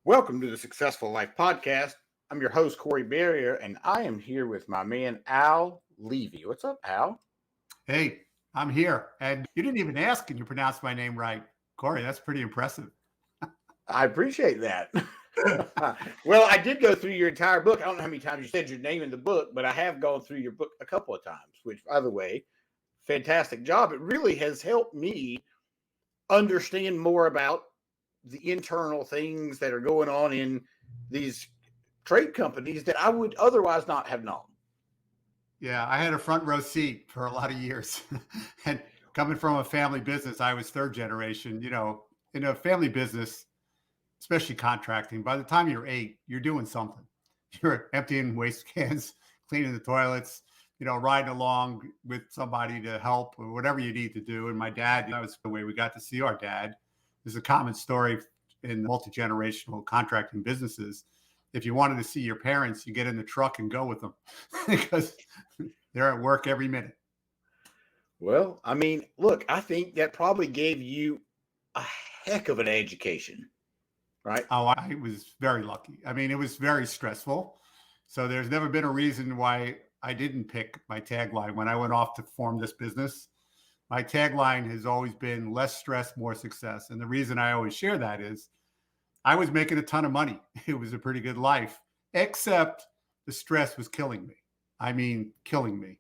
Welcome to the Successful Life Podcast. I'm your host, Corey Barrier, and I am here with my man, Al Levy. What's up, Al? Hey, I'm here. And you didn't even ask, and you pronounced my name right. Corey, that's pretty impressive. I appreciate that. Well, I did go through your entire book. I don't know how many times you said your name in the book, but I have gone through your book a couple of times, which, by the way, fantastic job. It really has helped me understand more about the internal things that are going on in these trade companies that I would otherwise not have known. Yeah, I had a front row seat for a lot of years. And coming from a family business, I was third generation. In a family business, especially contracting, by the time you're 8, you're doing something. You're emptying waste cans, cleaning the toilets, riding along with somebody to help or whatever you need to do. And my dad, that was the way we got to see our dad. There's a common story in multi-generational contracting businesses. If you wanted to see your parents, you get in the truck and go with them because they're at work every minute. Well, I mean, look, I think that probably gave you a heck of an education, right? Oh, I was very lucky. I mean, it was very stressful. So there's never been a reason why I didn't pick my tagline when I went off to form this business. My tagline has always been less stress, more success. And the reason I always share that is I was making a ton of money. It was a pretty good life, except the stress was killing me. I mean, killing me.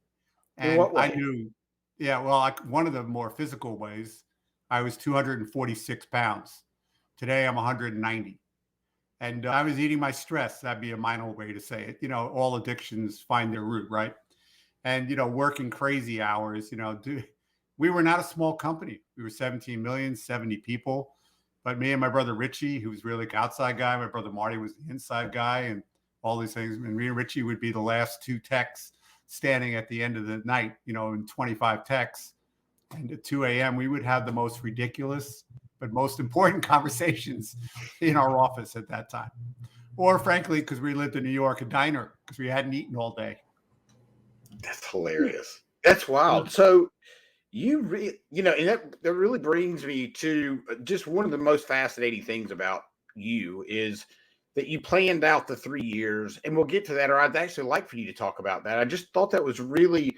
In And what I way? knew, yeah, well, one of the more physical ways, I was 246 pounds. Today I'm 190. And I was eating my stress. That'd be a minor way to say it. All addictions find their root, right? And, working crazy hours, we were not a small company. We were 17 million, 70 people. But me and my brother Richie, who was really the outside guy, my brother Marty was the inside guy, and all these things. And me and Richie would be the last 2 techs standing at the end of the night, in 25 techs. And at 2 a.m., we would have the most ridiculous but most important conversations in our office at that time. Or frankly, because we lived in New York, a diner, because we hadn't eaten all day. That's hilarious. That's wild. So and that really brings me to just one of the most fascinating things about you is that you planned out the 3 years, and we'll get to that, or I'd actually like for you to talk about that. I just thought that was really,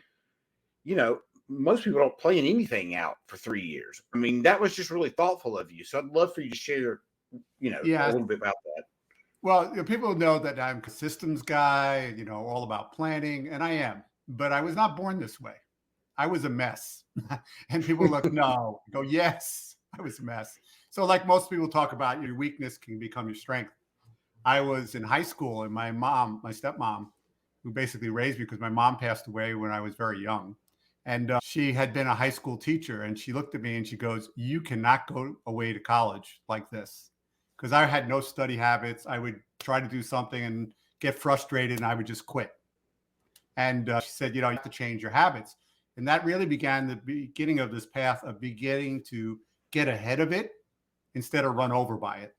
most people don't plan anything out for 3 years. I mean, that was just really thoughtful of you. So I'd love for you to share, a Yeah. little bit about that. Well, people know that I'm a systems guy, all about planning, and I am. But I was not born this way. I was a mess. And people look, no, go, yes, I was a mess. So like most people talk about, your weakness can become your strength. I was in high school, and my stepmom, who basically raised me because my mom passed away when I was very young. And she had been a high school teacher, and she looked at me and she goes, you cannot go away to college like this. Because I had no study habits. I would try to do something and get frustrated, and I would just quit. And she said, you have to change your habits. And that really began the beginning of this path of beginning to get ahead of it instead of run over by it.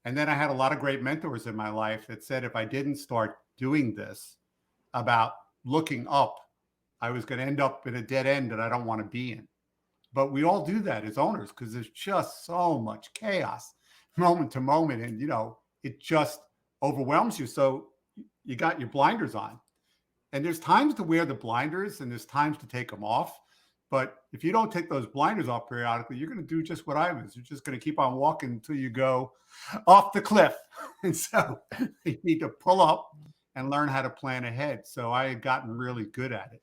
And then I had a lot of great mentors in my life that said if I didn't start doing this about looking up, I was going to end up in a dead end that I don't want to be in. But we all do that as owners because there's just so much chaos moment to moment. And, it just overwhelms you. So you got your blinders on. And there's times to wear the blinders and there's times to take them off. But if you don't take those blinders off periodically, you're going to do just what I was. You're just going to keep on walking until you go off the cliff. And so you need to pull up and learn how to plan ahead. So I had gotten really good at it.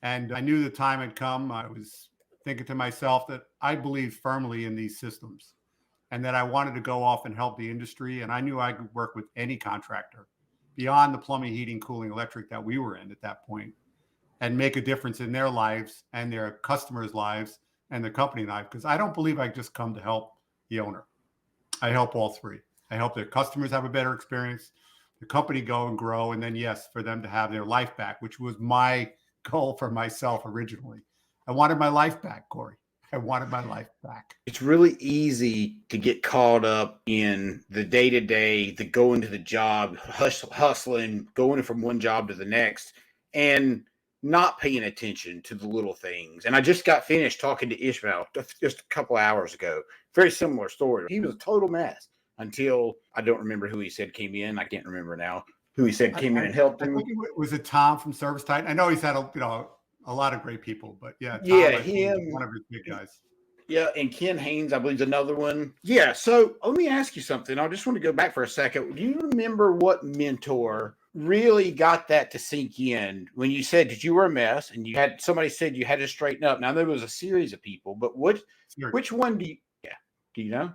And I knew the time had come. I was thinking to myself that I believe firmly in these systems and that I wanted to go off and help the industry. And I knew I could work with any contractor beyond the plumbing, heating, cooling, electric that we were in at that point and make a difference in their lives and their customers' lives and the company life. Because I don't believe I just come to help the owner. I help all three. I help their customers have a better experience, the company go and grow, and then, yes, for them to have their life back, which was my goal for myself originally. I wanted my life back, Corey. I wanted my life back. It's really easy to get caught up in the day-to-day, the going to the job, hustling, going from one job to the next, and not paying attention to the little things. And I just got finished talking to Ishmael just a couple hours ago. Very similar story. He was a total mess. until I don't remember who he said came in. I can't remember now who he said came in and helped I him. think it was a Tom from Service Titan. I know he's had a lot of great people, but yeah, Tom, Yeah, I think was him. one of his big guys. Yeah, and Ken Haynes, I believe, is another one. Yeah, so let me ask you something. I just want to go back for a second. Do you remember what mentor really got that to sink in when you said that you were a mess and you had somebody said you had to straighten up? Now there was a series of people, but which one do you know?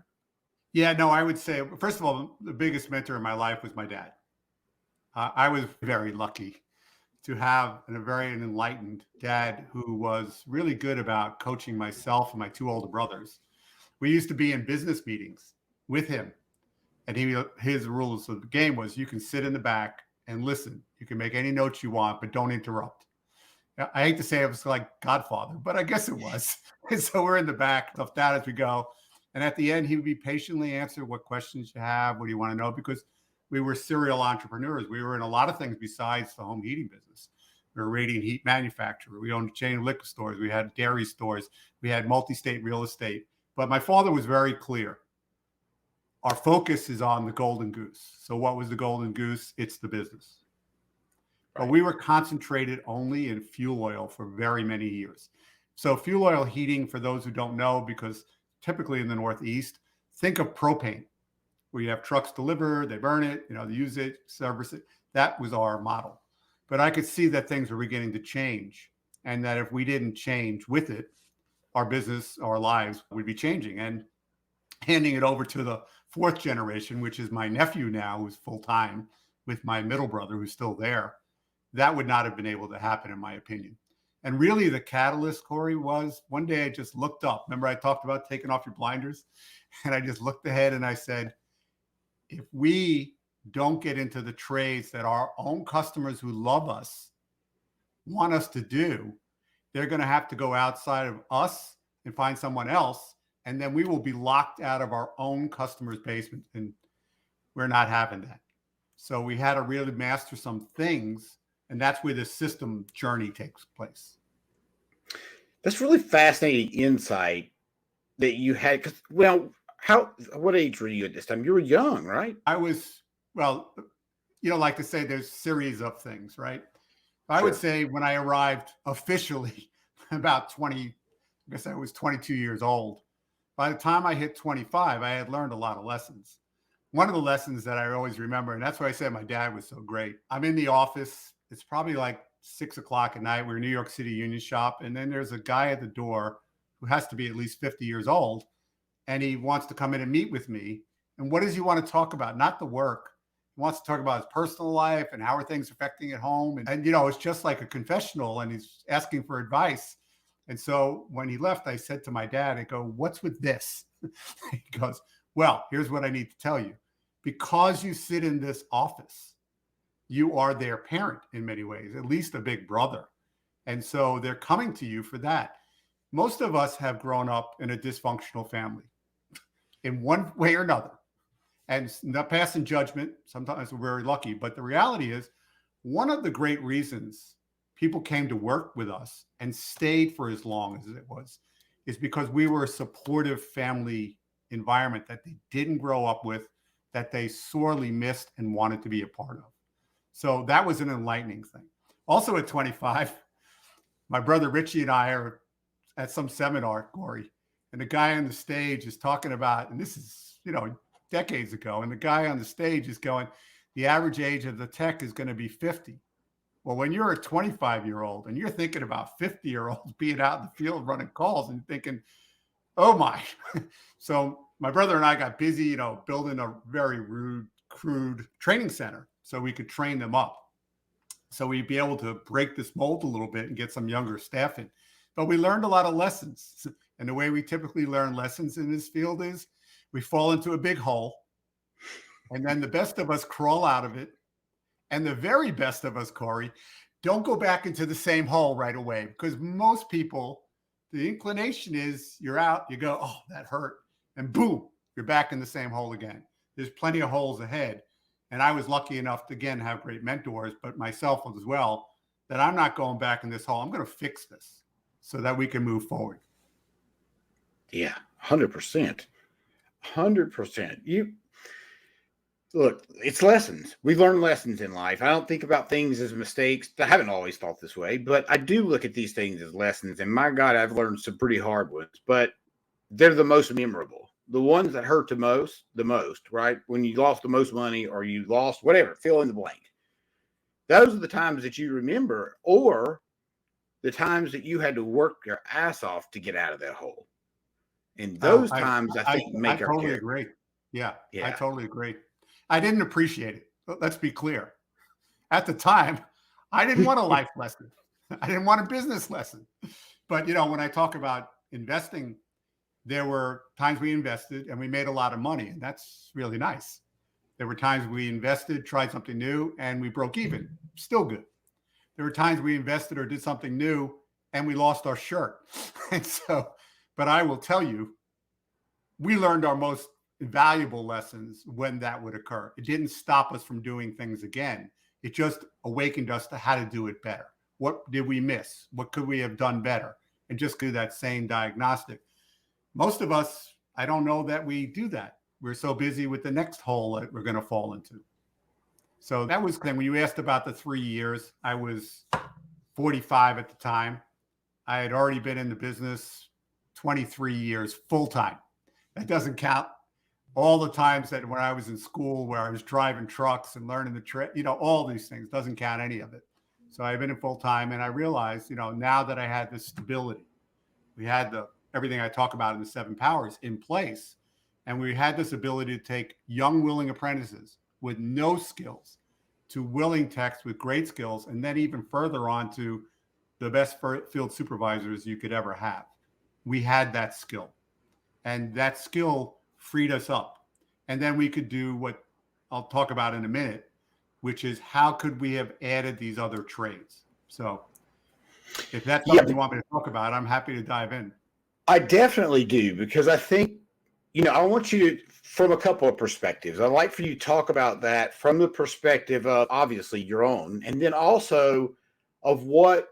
Yeah, no, I would say, first of all, the biggest mentor in my life was my dad. I was very lucky to have a very enlightened dad who was really good about coaching myself and my two older brothers. We used to be in business meetings with him, and his rules of the game was you can sit in the back and listen. You can make any notes you want, but don't interrupt. I hate to say it was like Godfather, but I guess it was. And so we're in the back, stuff that as we go. And at the end, he would be patiently answer what questions you have, what do you want to know? Because we were serial entrepreneurs. We were in a lot of things besides the home heating business. We were a radiant heat manufacturer. We owned a chain of liquor stores. We had dairy stores. We had multi-state real estate. But my father was very clear. Our focus is on the golden goose. So what was the golden goose? It's the business. But we were concentrated only in fuel oil for very many years. So fuel oil heating, for those who don't know, because typically in the Northeast, think of propane, where you have trucks deliver, they burn it, they use it, service it. That was our model. But I could see that things were beginning to change, and that if we didn't change with it, our business, our lives would be changing. And handing it over to the fourth generation, which is my nephew now, who's full-time, with my middle brother, who's still there, that would not have been able to happen, in my opinion. And really the catalyst, Corey, was one day I just looked up. Remember I talked about taking off your blinders? And I just looked ahead and I said, if we don't get into the trades that our own customers who love us want us to do, they're going to have to go outside of us and find someone else. And then we will be locked out of our own customers' basement. And we're not having that. So we had to really master some things. And that's where the system journey takes place. That's really fascinating insight that you had. Because, what age were you at this time? You were young, right? I was, like to say there's series of things, right? I would say when I arrived officially about 20, I guess I was 22 years old. By the time I hit 25, I had learned a lot of lessons. One of the lessons that I always remember, and that's why I said my dad was so great. I'm in the office. It's probably like 6 o'clock at night. We're in New York City Union Shop. And then there's a guy at the door who has to be at least 50 years old. And he wants to come in and meet with me. And what does he want to talk about? Not the work. He wants to talk about his personal life and how are things affecting at home. And it's just like a confessional, and he's asking for advice. And so when he left, I said to my dad, I go, what's with this? He goes, well, here's what I need to tell you. Because you sit in this office, you are their parent in many ways, at least a big brother. And so they're coming to you for that. Most of us have grown up in a dysfunctional family in one way or another. And not passing judgment, sometimes we're very lucky. But the reality is, one of the great reasons people came to work with us and stayed for as long as it was is because we were a supportive family environment that they didn't grow up with, that they sorely missed and wanted to be a part of. So that was an enlightening thing. Also at 25, my brother Richie and I are at some seminar, Corey, and the guy on the stage is talking about, and this is, decades ago, and the guy on the stage is going, the average age of the tech is going to be 50. Well, when you're a 25-year-old and you're thinking about 50-year-olds being out in the field running calls and thinking, oh my. So my brother and I got busy, building a very rude, crude training center so we could train them up. So we'd be able to break this mold a little bit and get some younger staff in. But we learned a lot of lessons. And the way we typically learn lessons in this field is we fall into a big hole, and then the best of us crawl out of it. And the very best of us, Corey, don't go back into the same hole right away, because most people, the inclination is you're out, you go, oh, that hurt. And boom, you're back in the same hole again. There's plenty of holes ahead. And I was lucky enough to, again, have great mentors, but myself as well, that I'm not going back in this hole. I'm going to fix this so that we can move forward. Yeah, 100%. 100%. look, it's lessons. We learn lessons in life. I don't think about things as mistakes. I haven't always thought this way, but I do look at these things as lessons. And my God, I've learned some pretty hard ones, but they're the most memorable. The ones that hurt the most, right? When you lost the most money or you lost whatever, fill in the blank. Those are the times that you remember, or the times that you had to work your ass off to get out of that hole. And Oh, those times, I think, I make our totally character. agree. Yeah, I Yeah. totally agree. I didn't appreciate it. Let's be clear. At the time, I didn't want a life lesson. I didn't want a business lesson. But when I talk about investing, there were times we invested and we made a lot of money, and that's really nice. There were times we invested, tried something new, and we broke even. Still good. There were times we invested or did something new and we lost our shirt. And so, but I will tell you, we learned our most valuable lessons when that would occur. It didn't stop us from doing things again. It just awakened us to how to do it better. What did we miss? What could we have done better? And just do that same diagnostic. Most of us, I don't know that we do that. We're so busy with the next hole that we're going to fall into. So that was when you asked about the 3 years, I was 45 at the time. I had already been in the business 23 years full time. That doesn't count all the times that when I was in school where I was driving trucks and learning the trade, all these things, doesn't count any of it. So I've been in full time, and I realized, now that I had this stability, we had everything I talk about in the 7 powers in place, and we had this ability to take young, willing apprentices with no skills to willing techs with great skills, and then even further on to the best field supervisors you could ever have. We had that skill, and that skill freed us up. And then we could do what I'll talk about in a minute, which is how could we have added these other trades? So if that's something you want me to talk about, I'm happy to dive in. I definitely do, because I think, I want you to, from a couple of perspectives. I'd like for you to talk about that from the perspective of obviously your own, and then also of what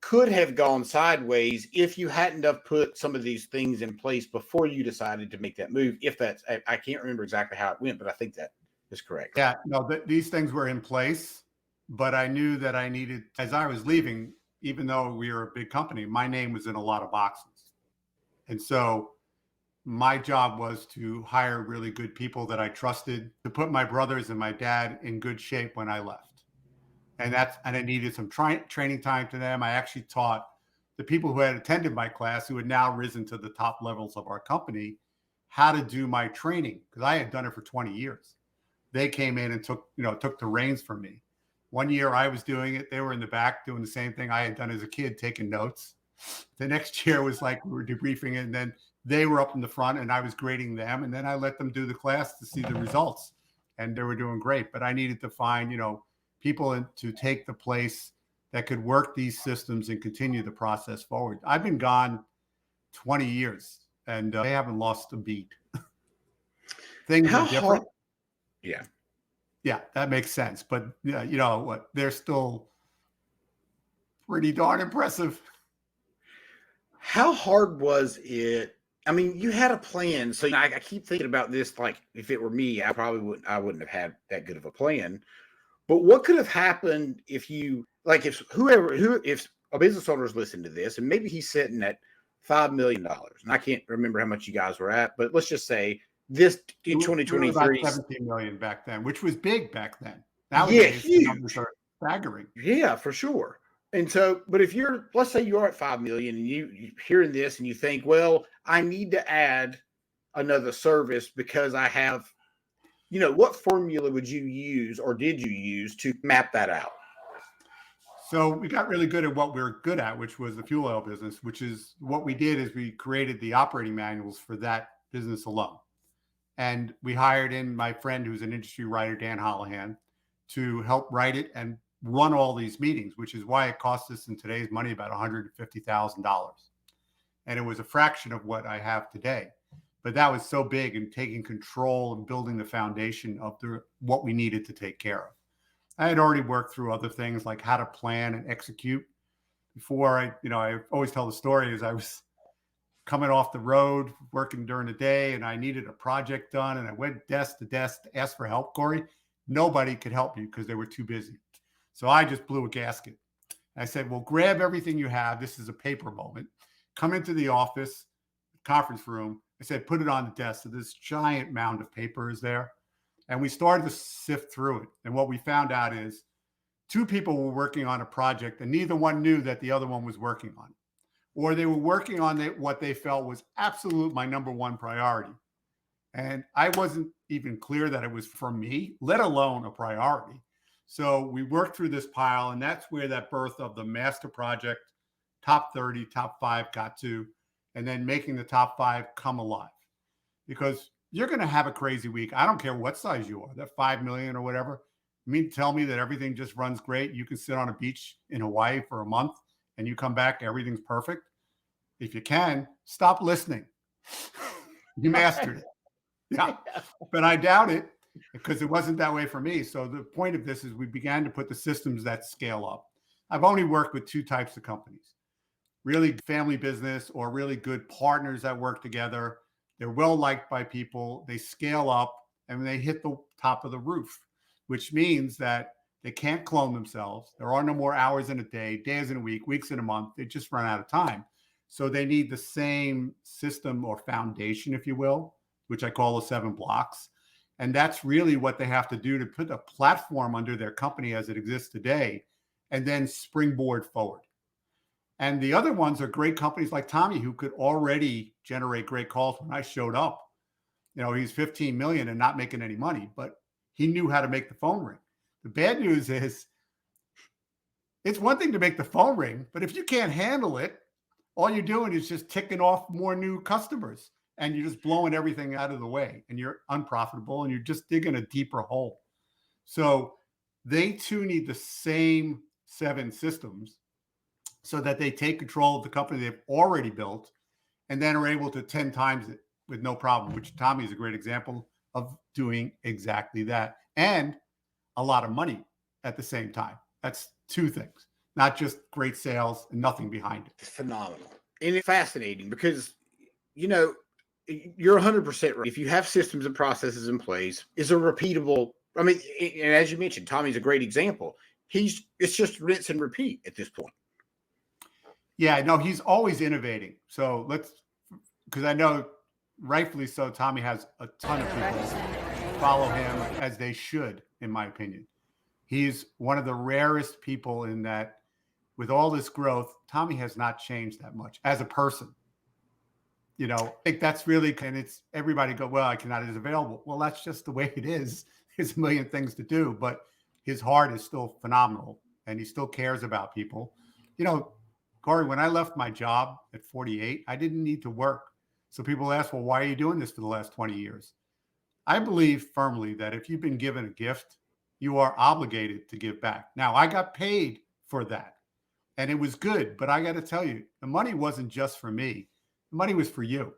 could have gone sideways if you hadn't have put some of these things in place before you decided to make that move. If that's, I can't remember exactly how it went, but I think that is correct. Yeah, no, these things were in place, but I knew that I needed, as I was leaving, even though we were a big company, my name was in a lot of boxes. And so my job was to hire really good people that I trusted, to put my brothers and my dad in good shape when I left. And I needed some training time to them. I actually taught the people who had attended my class, who had now risen to the top levels of our company, how to do my training, because I had done it for 20 years. They came in and took the reins from me. One year I was doing it. They were in the back doing the same thing I had done as a kid, taking notes. The next year was like we were debriefing it, and then they were up in the front and I was grading them. And then I let them do the class to see the results, and they were doing great. But I needed to find, people to take the place that could work these systems and continue the process forward. I've been gone 20 years and they haven't lost a beat. Things are different. Yeah. Yeah, that makes sense. But what? They're still pretty darn impressive. How hard was it? I mean, you had a plan. So I keep thinking about this. Like, if it were me, I wouldn't have had that good of a plan. But what could have happened if if a business owner is listening to this, and maybe he's sitting at $5 million, and I can't remember how much you guys were at, but let's just say this in 2023, we about 17 million back then, which was big back then. Nowadays, the numbers are staggering. Yeah, for sure. And so, but if let's say you're at 5 million and you're hearing this and you think, well, I need to add another service because I have, what formula would you use or did you use to map that out? So we got really good at what we're good at, which was the fuel oil business, which is what we did is we created the operating manuals for that business alone. And we hired in my friend who's an industry writer, Dan Holohan, to help write it and run all these meetings, which is why it cost us in today's money about $150,000. And it was a fraction of what I have today. But that was so big in taking control and building the foundation of what we needed to take care of. I had already worked through other things like how to plan and execute before I always tell the story is coming off the road, working during the day, and I needed a project done. And I went desk to desk to ask for help, Corey. Nobody could help me because they were too busy. So I just blew a gasket. I said, well, grab everything you have. This is a paper moment. Come into the office, conference room. I said, put it on the desk. So this giant mound of paper is there. And we started to sift through it. And what we found out is two people were working on a project and neither one knew that the other one was working on it. Or they were working on what they felt was absolute my number one priority. And I wasn't even clear that it was for me, let alone a priority. So we worked through this pile, and that's where that birth of the master project, top 30, top 5 got to, and then making the top 5 come alive. Because you're going to have a crazy week. I don't care what size you are, that 5 million or whatever. I mean, tell me that everything just runs great. You can sit on a beach in Hawaii for a month and you come back, everything's perfect. If you can, stop listening. You mastered it. Yeah, but I doubt it because it wasn't that way for me. So the point of this is we began to put the systems that scale up. I've only worked with 2 types of companies, really family business or really good partners that work together. They're well liked by people. They scale up and they hit the top of the roof, which means that they can't clone themselves. There are no more hours in a day, days in a week, weeks in a month. They just run out of time. So they need the same system or foundation, if you will, which I call the 7 blocks. And that's really what they have to do to put a platform under their company as it exists today and then springboard forward. And the other ones are great companies like Tommy, who could already generate great calls when I showed up. You know, he's 15 million and not making any money, but he knew how to make the phone ring. The bad news is it's one thing to make the phone ring, but if you can't handle it, all you're doing is just ticking off more new customers and you're just blowing everything out of the way and you're unprofitable and you're just digging a deeper hole. So they too need the same 7 systems so that they take control of the company they've already built and then are able to 10 times it with no problem, which Tommy is a great example of doing exactly that. And a lot of money at the same time. That's 2 things, not just great sales and nothing behind it. It's phenomenal. And it's fascinating because, you know, you're 100% right. If you have systems and processes in place, is a repeatable, I mean, and as you mentioned, Tommy's a great example. It's just rinse and repeat at this point. Yeah, no, he's always innovating. So because I know rightfully so, Tommy has a ton of people follow him as they should, in my opinion. He's one of the rarest people in that with all this growth, Tommy has not changed that much as a person. You know, I think that's really, and it's everybody go, well, I cannot is available. Well, that's just the way it is. There's a million things to do, but his heart is still phenomenal and he still cares about people. You know, Corey, when I left my job at 48, I didn't need to work. So people ask, well, why are you doing this for the last 20 years? I believe firmly that if you've been given a gift, you are obligated to give back. Now, I got paid for that and it was good, but I got to tell you, the money wasn't just for me. The money was for you.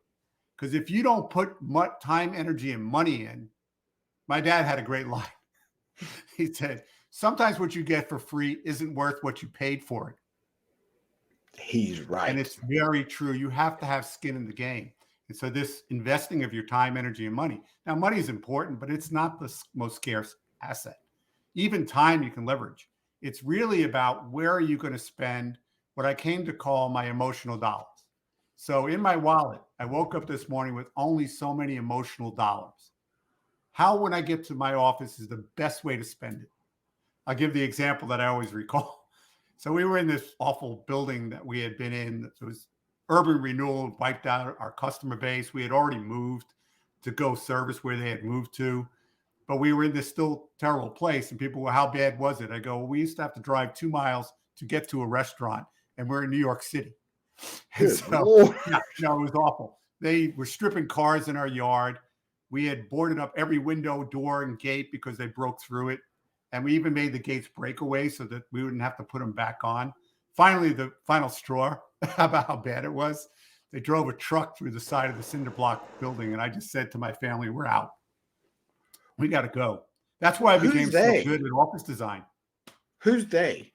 Because if you don't put time, energy, and money in, my dad had a great line. He said, sometimes what you get for free isn't worth what you paid for it. He's right. And it's very true. You have to have skin in the game. And so this investing of your time, energy, and money. Now, money is important, but it's not the most scarce asset. Even time you can leverage. It's really about where are you going to spend what I came to call my emotional dollars. So in my wallet, I woke up this morning with only so many emotional dollars. How, when I get to my office, is the best way to spend it? I'll give the example that I always recall. So we were in this awful building that we had been in. It was urban renewal, wiped out our customer base. We had already moved to go service where they had moved to, but we were in this still terrible place. And people were, how bad was it? I go, well, we used to have to drive 2 miles to get to a restaurant and we're in New York City. And so, yeah, no, it was awful. They were stripping cars in our yard. We had boarded up every window, door, and gate because they broke through it. And we even made the gates break away so that we wouldn't have to put them back on. Finally, the final straw about how bad it was, they drove a truck through the side of the cinder block building. And I just said to my family, we're out. We got to go. That's why I became so good at office design. Who's they?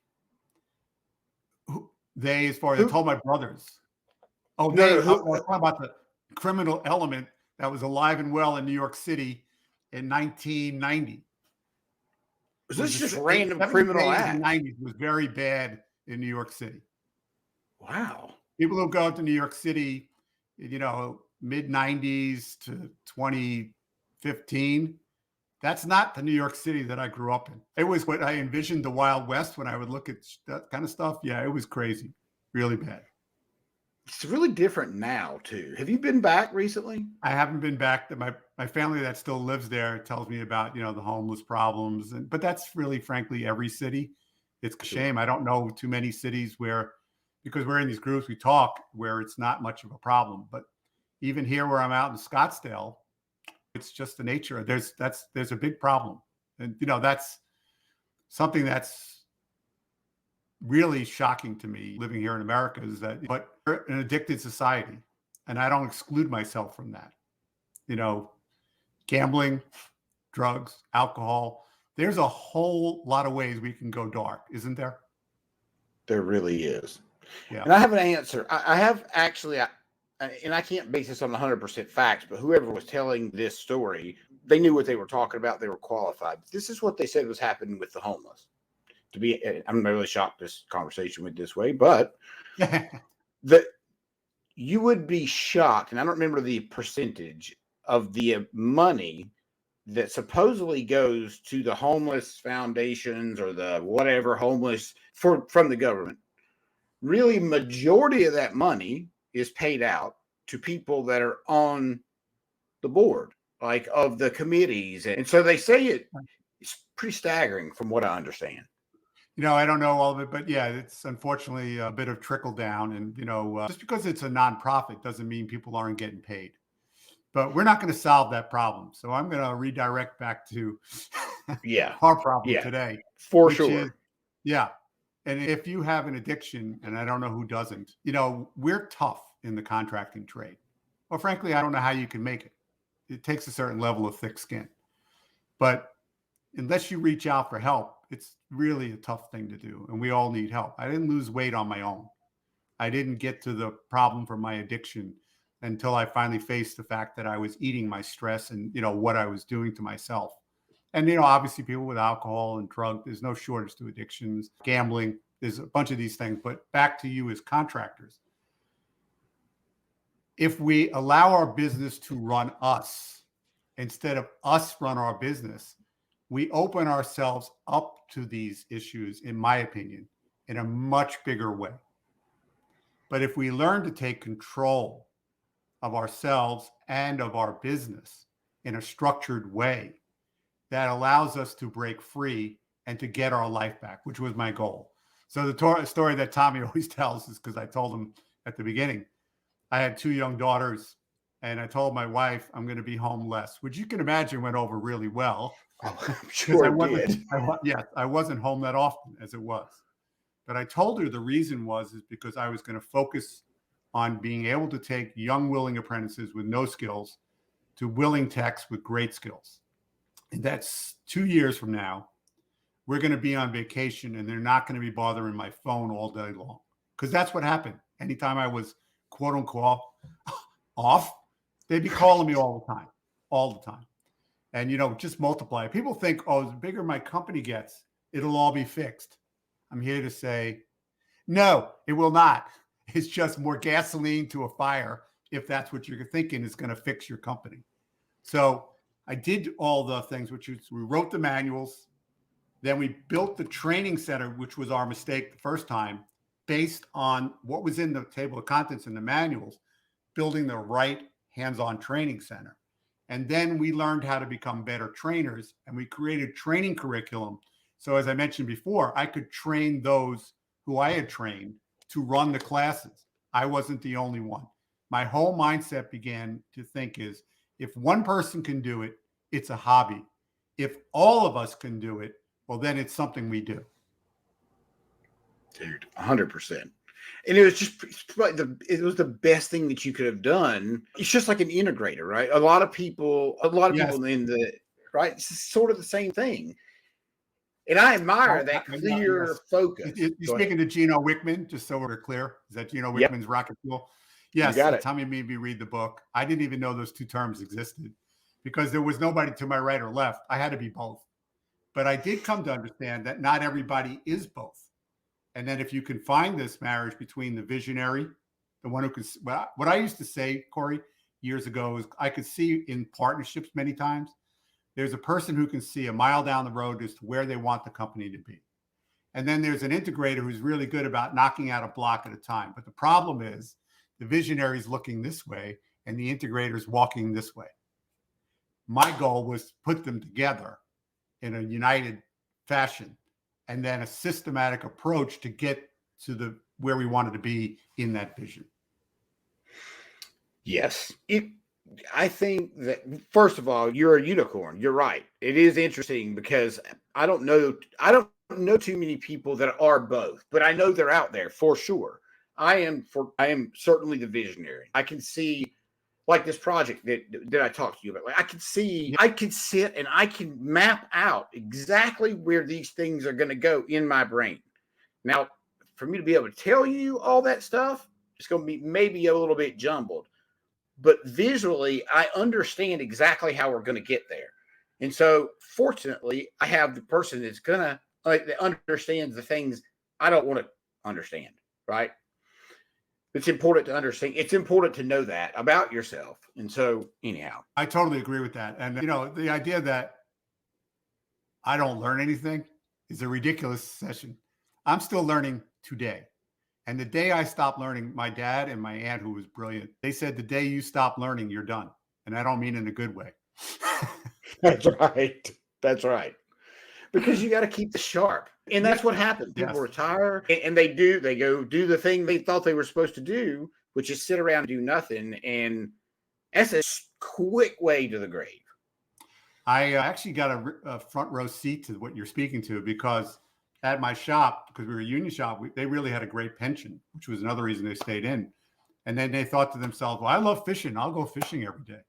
They, as far as I told my brothers. Oh, No, no, I was talking about the criminal element that was alive and well in New York City in 1990. was It was this the just random 70s, criminal 80s, and acts? 90s was very bad in New York City. Wow. People who go to New York City, mid 90s to 2015, that's not the New York City that I grew up in. It was what I envisioned the Wild West when I would look at that kind of stuff. Yeah, it was crazy, really bad. It's really different now too. Have you been back recently? I haven't been back. To my family that still lives there tells me about the homeless problems, but that's really, frankly, every city. It's a Sure. shame. I don't know too many cities where, because we're in these groups, we talk where it's not much of a problem. But even here, where I'm out in Scottsdale, it's just the nature. There's a big problem, and that's something that's really shocking to me living here in America. Is that, but we're an addicted society, and I don't exclude myself from that. Gambling, drugs, alcohol. There's a whole lot of ways we can go dark, isn't there? There really is. Yeah. And I have an answer. I have actually, and I can't base this on 100% facts, but whoever was telling this story, they knew what they were talking about. They were qualified. This is what they said was happening with the homeless. I'm really shocked this conversation went this way, but that you would be shocked, and I don't remember the percentage of the money that supposedly goes to the homeless foundations or the whatever homeless from the government. Really, majority of that money is paid out to people that are on the board, like of the committees. And so they say it's pretty staggering from what I understand. I don't know all of it, but yeah, it's unfortunately a bit of trickle down. And, just because it's a nonprofit doesn't mean people aren't getting paid. But we're not going to solve that problem. So I'm going to redirect back to our problem today. For which sure. Is, yeah. And if you have an addiction, and I don't know who doesn't, we're tough in the contracting trade. Well, frankly, I don't know how you can make it. It takes a certain level of thick skin. But unless you reach out for help, it's really a tough thing to do. And we all need help. I didn't lose weight on my own. I didn't get to the problem for my addiction until I finally faced the fact that I was eating my stress and, what I was doing to myself. And, obviously people with alcohol and drug, there's no shortage to addictions, gambling, there's a bunch of these things. But back to you as contractors. If we allow our business to run us instead of us run our business, we open ourselves up to these issues, in my opinion, in a much bigger way. But if we learn to take control of ourselves and of our business in a structured way, that allows us to break free and to get our life back, which was my goal. So the story that Tommy always tells is, because I told him at the beginning, I had 2 young daughters, and I told my wife I'm going to be home less, which you can imagine went over really well. Oh, sure I wasn't home that often as it was. But I told her the reason is because I was going to focus on being able to take young, willing apprentices with no skills to willing techs with great skills. And that's 2 years from now. We're going to be on vacation, and they're not going to be bothering my phone all day long. Because that's what happened. Anytime I was, quote unquote, off, they'd be calling me all the time. And, just multiply. People think, the bigger my company gets, it'll all be fixed. I'm here to say, no, it will not. It's just more gasoline to a fire, if that's what you're thinking is going to fix your company. So I did all the things, which is we wrote the manuals. Then we built the training center, which was our mistake the first time, based on what was in the table of contents in the manuals, building the right hands-on training center. And then we learned how to become better trainers, and we created training curriculum. So as I mentioned before, I could train those who I had trained to run the classes. I wasn't the only one. My whole mindset began to think is, if one person can do it, it's a hobby. If all of us can do it, well, then it's something we do. Dude, 100%. And it was just like it was the best thing that you could have done. It's just like an integrator, right? A lot of people in the right, it's sort of the same thing. And I admire that clear focus. You're speaking to Gino Wickman, just so we're clear. Is that Gino Wickman's rocket fuel? You Yes, got it. Tommy made me read the book. I didn't even know those two terms existed because there was nobody to my right or left. I had to be both. But I did come to understand that not everybody is both. And then if you can find this marriage between the visionary, the one who can, what I used to say, Corey, years ago is I could see in partnerships many times, there's a person who can see a mile down the road as to where they want the company to be. And then there's an integrator who's really good about knocking out a block at a time. But the problem is the visionary is looking this way and the integrator is walking this way. My goal was to put them together in a united fashion and then a systematic approach to get to the where we wanted to be in that vision. Yes. I think that, first of all, you're a unicorn. You're right. It is interesting because I don't know too many people that are both, but I know they're out there for sure. I am certainly the visionary. I can see, like this project that I talked to you about. Like I can see, I can sit and I can map out exactly where these things are going to go in my brain. Now, for me to be able to tell you all that stuff, it's going to be maybe a little bit jumbled. But visually, I understand exactly how we're going to get there. And so, fortunately, I have the person that's that understands the things I don't want to understand, right? It's important to understand. It's important to know that about yourself. And so, anyhow, I totally agree with that. And, the idea that I don't learn anything is a ridiculous session. I'm still learning today. And the day I stopped learning, my dad and my aunt, who was brilliant, they said, the day you stop learning, you're done. And I don't mean in a good way. That's right. That's right. Because you got to keep the sharp. And that's what happens. People retire and they go do the thing they thought they were supposed to do, which is sit around and do nothing. And that's a quick way to the grave. I actually got a front row seat to what you're speaking to because at my shop, because we were a union shop, they really had a great pension, which was another reason they stayed in. And then they thought to themselves, well, I love fishing. I'll go fishing every day.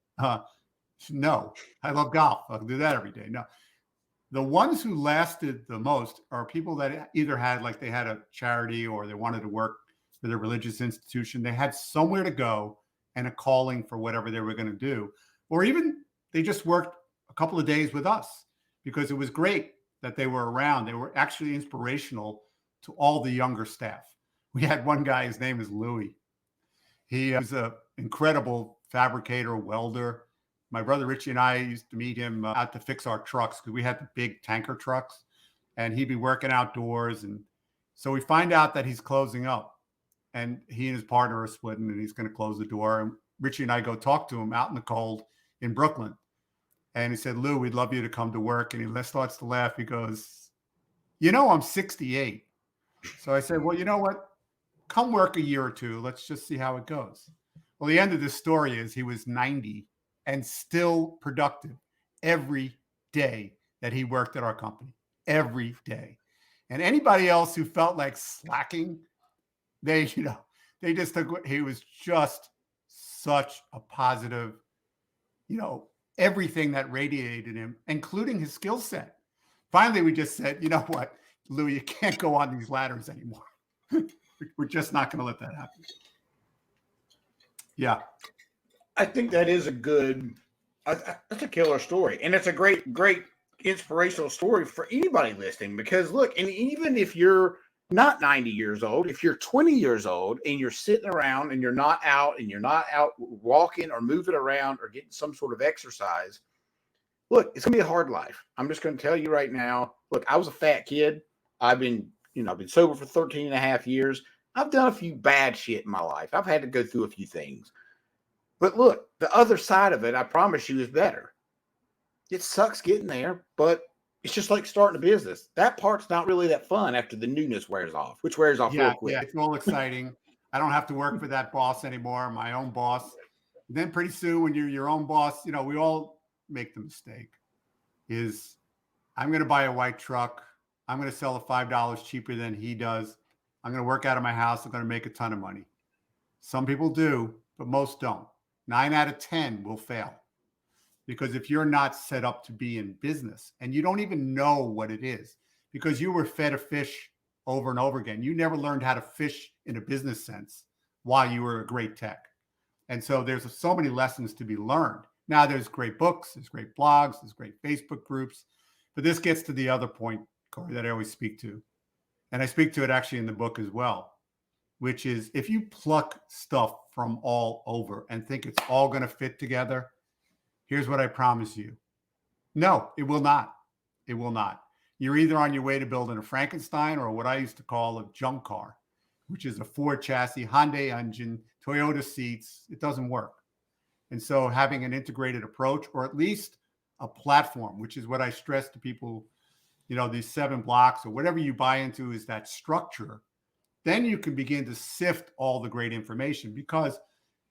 No, I love golf. I'll do that every day. No, the ones who lasted the most are people that either had, like they had a charity or they wanted to work for their religious institution. They had somewhere to go and a calling for whatever they were going to do. Or even they just worked a couple of days with us because it was great that they were around. They were actually inspirational to all the younger staff. We had one guy, his name is Louis. He was an incredible fabricator, welder. My brother Richie and I used to meet him out to fix our trucks because we had the big tanker trucks and he'd be working outdoors. And so we find out that he's closing up and he and his partner are splitting and he's going to close the door. And Richie and I go talk to him out in the cold in Brooklyn. And he said, Lou, we'd love you to come to work. And he starts to laugh. He goes, I'm 68. So I said, well, you know what? Come work a year or two. Let's just see how it goes. Well, the end of this story is he was 90 and still productive every day that he worked at our company, every day. And anybody else who felt like slacking, they just took, he was just such a positive, everything that radiated him, including his skill set. Finally, we just said, you know what, Lou, you can't go on these ladders anymore. We're just not going to let that happen. Yeah. I think that is that's a killer story. And it's a great inspirational story for anybody listening because look, and even if you're not 90 years old, if you're 20 years old and you're sitting around and you're not out walking or moving around or getting some sort of exercise, look, it's gonna be a hard life. I'm just going to tell you right now, look, I was a fat kid. I've been sober for 13 and a half years. I've done a few bad shit in my life. I've had to go through a few things. But look, the other side of it, I promise you, is better. It sucks getting there, but it's just like starting a business. That part's not really that fun after the newness wears off, which wears off real quick. Yeah, it's all exciting. I don't have to work for that boss anymore, my own boss. And then pretty soon when you're your own boss, we all make the mistake is I'm going to buy a white truck. I'm going to sell it $5 cheaper than he does. I'm going to work out of my house. I'm going to make a ton of money. Some people do, but most don't. 9 out of 10 will fail. Because if you're not set up to be in business and you don't even know what it is, because you were fed a fish over and over again, you never learned how to fish in a business sense while you were a great tech. And so there's so many lessons to be learned. Now there's great books, there's great blogs, there's great Facebook groups. But this gets to the other point, Corey, that I always speak to. And I speak to it actually in the book as well, which is if you pluck stuff from all over and think it's all going to fit together, here's what I promise you. No, it will not. It will not. You're either on your way to building a Frankenstein or what I used to call a junk car, which is a Ford chassis, Hyundai engine, Toyota seats. It doesn't work. And so having an integrated approach, or at least a platform, which is what I stress to people, these 7 blocks or whatever you buy into is that structure, then you can begin to sift all the great information. Because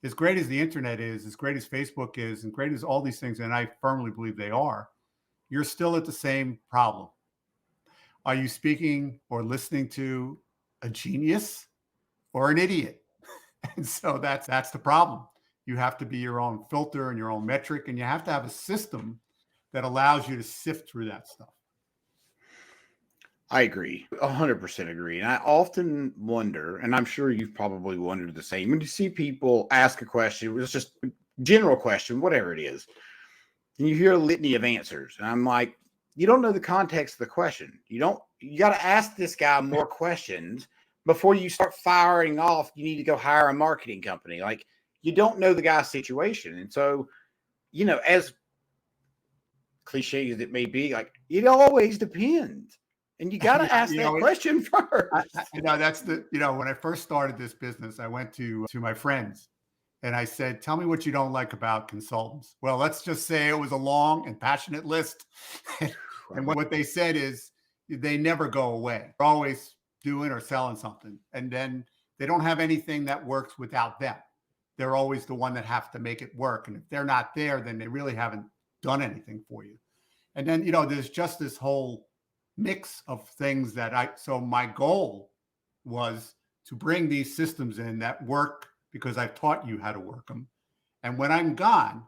as great as the internet is, as great as Facebook is, and great as all these things, and I firmly believe they are, you're still at the same problem. Are you speaking or listening to a genius or an idiot? And so that's the problem. You have to be your own filter and your own metric, and you have to have a system that allows you to sift through that stuff. I agree, 100% agree. And I often wonder, and I'm sure you've probably wondered the same, when you see people ask a question, it's just a general question, whatever it is, and you hear a litany of answers. And I'm like, you don't know the context of the question. You got to ask this guy more questions before you start firing off. You need to go hire a marketing company. Like, you don't know the guy's situation. And so, as cliche as it may be, like, it always depends. And you got to ask that question first. That's when I first started this business, I went to my friends and I said, tell me what you don't like about consultants. Well, let's just say it was a long and passionate list. And what they said is they never go away. They're always doing or selling something. And then they don't have anything that works without them. They're always the one that have to make it work. And if they're not there, then they really haven't done anything for you. And then, there's just this whole mix of things so my goal was to bring these systems in that work because I've taught you how to work them. And when I'm gone,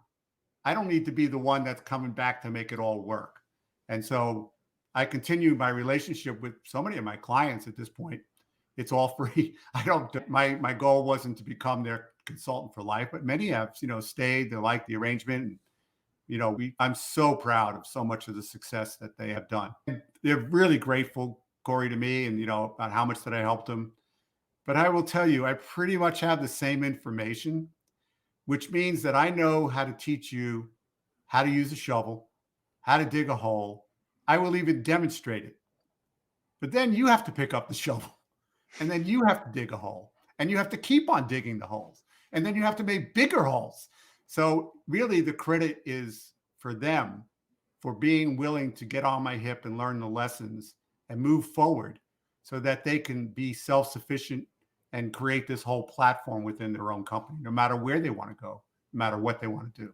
I don't need to be the one that's coming back to make it all work. And so I continue my relationship with so many of my clients at this point. It's all free. My goal wasn't to become their consultant for life, but many have, stayed. They like the arrangement. And, I'm so proud of so much of the success that they have done. And they're really grateful, Corey, to me, and, about how much that I helped them. But I will tell you, I pretty much have the same information, which means that I know how to teach you how to use a shovel, how to dig a hole. I will even demonstrate it. But then you have to pick up the shovel, and then you have to dig a hole, and you have to keep on digging the holes, and then you have to make bigger holes. So really the credit is for them for being willing to get on my hip and learn the lessons and move forward so that they can be self-sufficient and create this whole platform within their own company, no matter where they want to go, no matter what they want to do.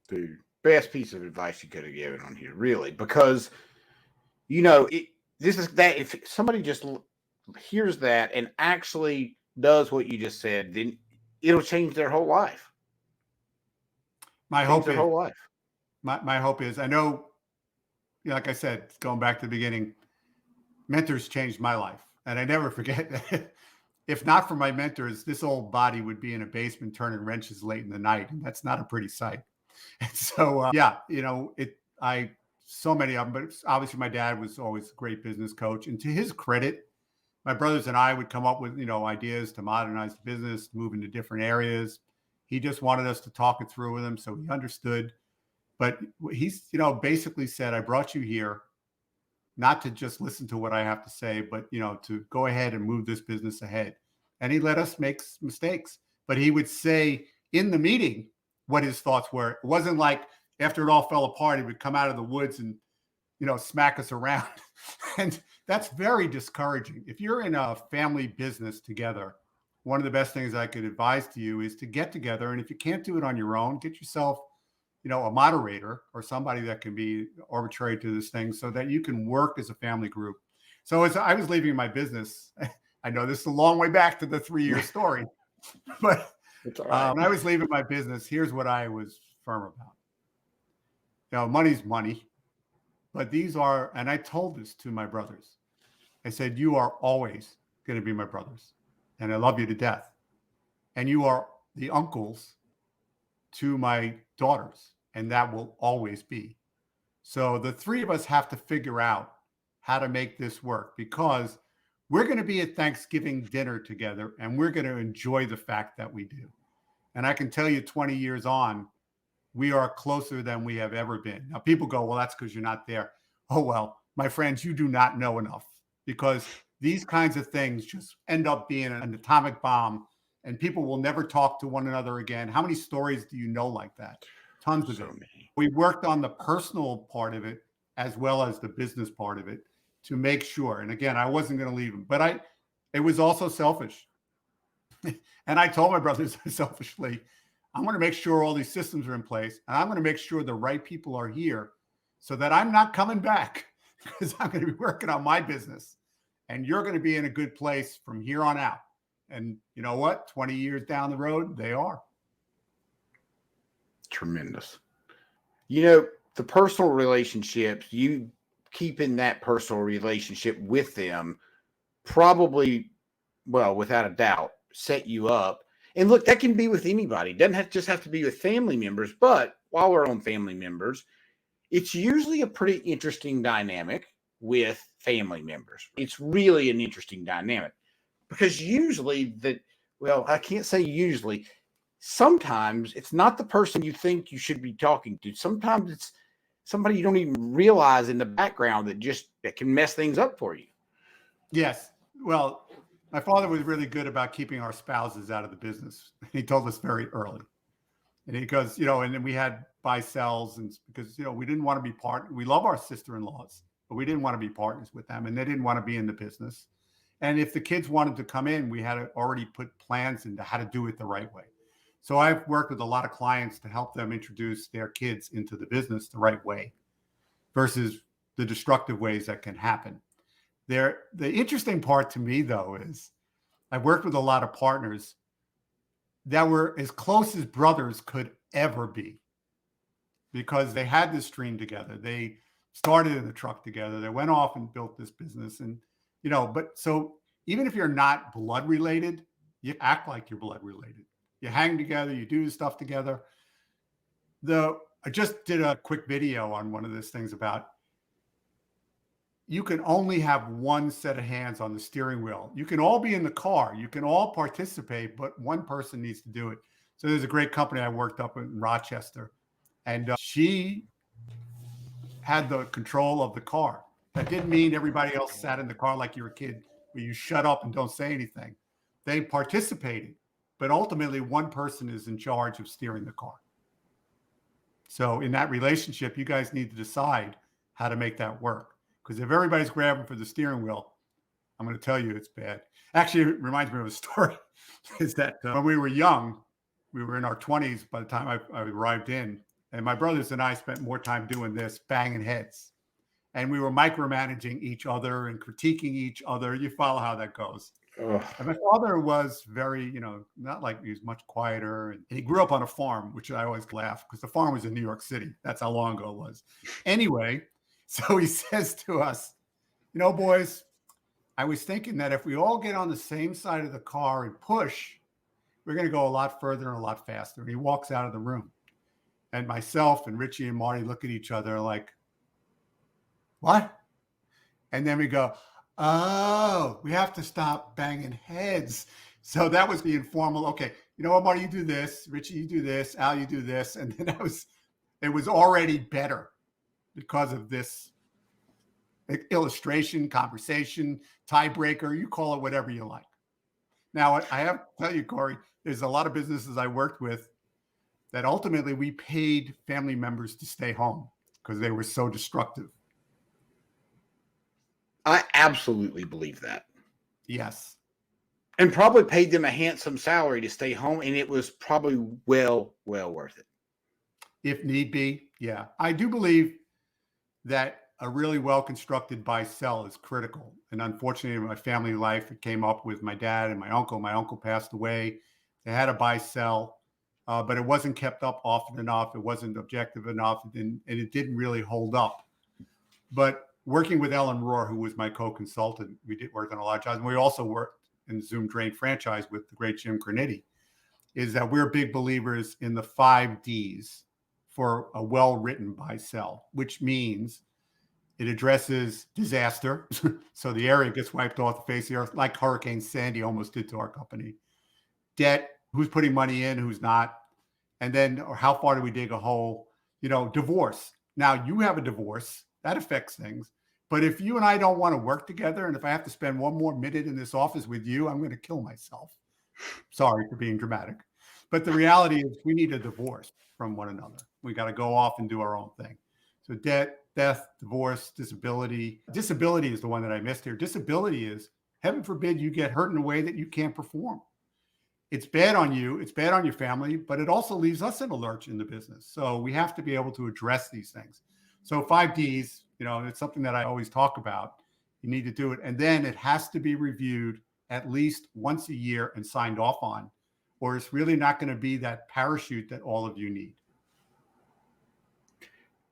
Dude, best piece of advice you could have given on here, really, because, this is that if somebody just hears that and actually does what you just said, then it'll change their whole life. My hope is, I know, like I said, going back to the beginning, mentors changed my life. And I never forget that if not for my mentors, this old body would be in a basement turning wrenches late in the night. And that's not a pretty sight. And so, so many of them, but obviously my dad was always a great business coach. And to his credit, my brothers and I would come up with, ideas to modernize the business, move into different areas. He just wanted us to talk it through with him. So he understood. But he's, basically said, I brought you here not to just listen to what I have to say, but, to go ahead and move this business ahead. And he let us make mistakes. But he would say in the meeting what his thoughts were. It wasn't like after it all fell apart, he would come out of the woods and, smack us around. And that's very discouraging. If you're in a family business together, one of the best things I could advise to you is to get together. And if you can't do it on your own, get yourself, a moderator or somebody that can be arbitrary to this thing so that you can work as a family group. So as I was leaving my business, I know this is a long way back to the 3-year story, but when I was leaving my business, here's what I was firm about. Money's money, but these are, and I told this to my brothers. I said, you are always going to be my brothers. And I love you to death. And you are the uncles to my daughters, and that will always be. So the three of us have to figure out how to make this work, because we're going to be at Thanksgiving dinner together and we're going to enjoy the fact that we do. And I can tell you 20 years on, we are closer than we have ever been. Now, people go, well, that's because you're not there. Oh, well, my friends, you do not know enough, because these kinds of things just end up being an atomic bomb and people will never talk to one another again. How many stories do you know like that? Tons of So it. many. We worked on the personal part of it as well as the business part of it to make sure. And again, I wasn't going to leave him, but it was also selfish. And I told my brothers selfishly, I'm going to make sure all these systems are in place, and I'm going to make sure the right people are here so that I'm not coming back, because I'm going to be working on my business and you're going to be in a good place from here on out. And you know what? 20 years down the road, they are. Tremendous. You know, the personal relationships, you keeping that personal relationship with them probably, well, without a doubt, set you up. And look, that can be with anybody. It doesn't just have to be with family members. But while we're on family members, it's usually a pretty interesting dynamic with family members. It's really an interesting dynamic, because usually well, I can't say usually, sometimes it's not the person you think you should be talking to. Sometimes it's somebody you don't even realize in the background that can mess things up for you. Yes. Well, my father was really good about keeping our spouses out of the business. He told us very early. And because, and then we had buy sells, and because, we didn't want to be we love our sister-in-laws, but we didn't want to be partners with them, and they didn't want to be in the business. And if the kids wanted to come in, we had to already put plans into how to do it the right way. So I've worked with a lot of clients to help them introduce their kids into the business the right way versus the destructive ways that can happen. The interesting part to me, though, is I've worked with a lot of partners that were as close as brothers could ever be, because they had this dream together. They started in the truck together. They went off and built this business. And, but so even if you're not blood related, you act like you're blood related. You hang together, you do stuff together. I just did a quick video on one of those things about you can only have one set of hands on the steering wheel. You can all be in the car. You can all participate, but one person needs to do it. So there's a great company I worked up in Rochester, and she had the control of the car. That didn't mean everybody else sat in the car like you're a kid where you shut up and don't say anything. They participated, but ultimately one person is in charge of steering the car. So in that relationship, you guys need to decide how to make that work. Because if everybody's grabbing for the steering wheel, I'm going to tell you it's bad. Actually, it reminds me of a story. Is that when we were young, we were in our 20s by the time I arrived in, and my brothers and I spent more time doing this, banging heads. And we were micromanaging each other and critiquing each other. You follow how that goes. Ugh. And my father was very, not like, he was much quieter. And he grew up on a farm, which I always laugh because the farm was in New York City. That's how long ago it was. Anyway, so he says to us, boys, I was thinking that if we all get on the same side of the car and push, we're going to go a lot further and a lot faster. And he walks out of the room. And myself and Richie and Marty look at each other like, what? And then we go, oh, we have to stop banging heads. So that was the informal, okay, you know what, Marty, you do this. Richie, you do this. Al, you do this. And then it was already better because of this illustration, conversation, tiebreaker, you call it whatever you like. Now, I have to tell you, Corey, there's a lot of businesses I worked with that ultimately we paid family members to stay home because they were so destructive. I absolutely believe that. Yes. And probably paid them a handsome salary to stay home, and it was probably well worth it. If need be, yeah. I do believe that a really well-constructed buy-sell is critical. And unfortunately, in my family life, it came up with my dad and my uncle. My uncle passed away. They had a buy-sell, but it wasn't kept up often enough. It wasn't objective enough, and it didn't really hold up. But working with Ellen Rohr, who was my co-consultant, we did work on a lot of jobs. And we also worked in the Zoom Drain franchise with the great Jim Cornetti. is that we're big believers in the 5 Ds for a well-written buy sell, which means it addresses disaster. So the area gets wiped off the face of the earth, like Hurricane Sandy almost did to our company. Debt, who's putting money in, who's not. And then, or how far do we dig a hole? Divorce. Now you have a divorce, that affects things. But if you and I don't want to work together, and if I have to spend one more minute in this office with you, I'm going to kill myself. Sorry for being dramatic. But the reality is we need a divorce from one another. We got to go off and do our own thing. So debt, death, divorce, disability. Disability is the one that I missed here. Disability is, heaven forbid, you get hurt in a way that you can't perform. It's bad on you. It's bad on your family, but it also leaves us in a lurch in the business. So we have to be able to address these things. So 5 Ds, it's something that I always talk about. You need to do it. And then it has to be reviewed at least once a year and signed off on, or it's really not going to be that parachute that all of you need.